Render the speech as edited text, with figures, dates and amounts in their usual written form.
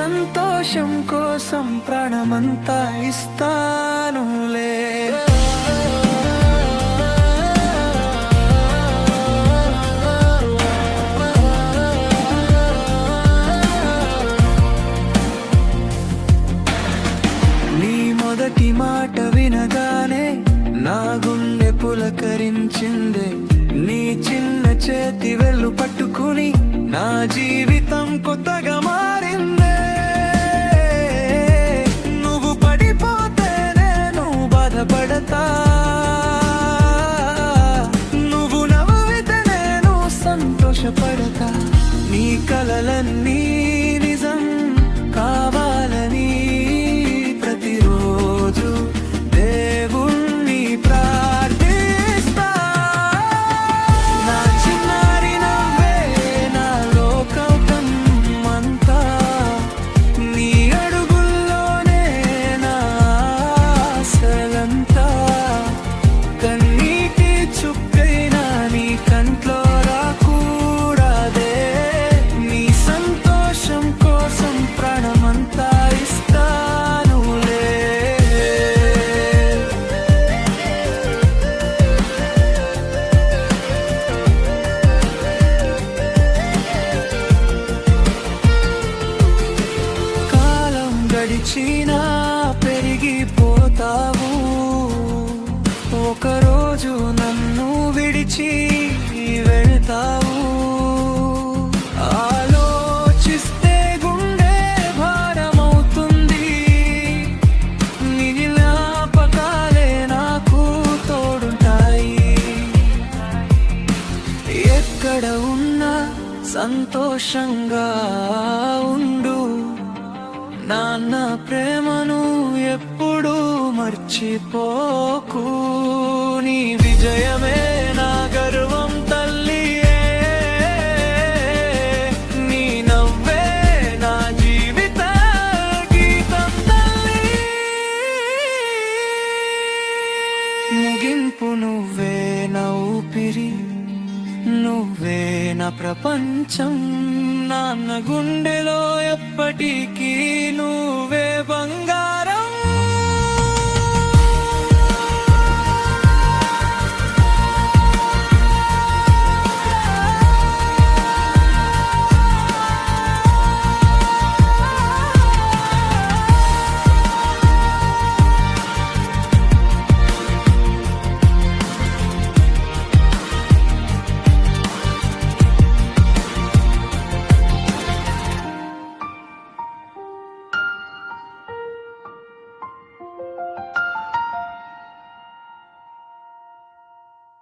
సంతోషం కోసం ప్రాణమంతా ఇస్తానులే. నీ మొదటి మాట వినగానే నా గుండె పులకరించిందే. నీ చిన్న చేతి వెళ్ళు పట్టుకుని నా జీవితం కొత్తగా మారిందే. నువ్వు పడిపోతే నేను బాధపడతా, నువ్వు నవ్వితే నేను సంతోషపడతా. నీ కలలన్నీ నిజం కావాలని ప్రతిరోజు దేవుణ్ణి ప్రార్థిస్తా. నా చిన్నారి నవ్వే నా లోకం అంతా, నీ అడుగుల్లోనే నా ఆశలంతా. కన్నీటి చుక్కైనా నీ కంట్లో రాకూడదే. నీ సంతోషం కోసం ప్రాణమంతా ఇస్తానులే. కాలం గడిచినా పెరిగిపోతావు, ఒకరోజు నన్ను విడిచి వెళ్తావు. ఆలోచిస్తే గుండె భారమవుతుంది, నీ జ్ఞాపకాలే నాకు తోడుంటాయి. ఎక్కడ ఉన్నా సంతోషంగా ఉండు, నాన్న ప్రేమను ఎప్పుడూ మర్చిపోకు. నీ విజయమే నా గర్వం తల్లియే, నీ నవ్వే నా జీవిత గీతం తల్లి. ముగింపు నువ్వే నా ఊపిరి, నువ్వే నా ప్రపంచం. నాన్న గుండెలో ఎప్పటికీ నువ్వే బంగారం.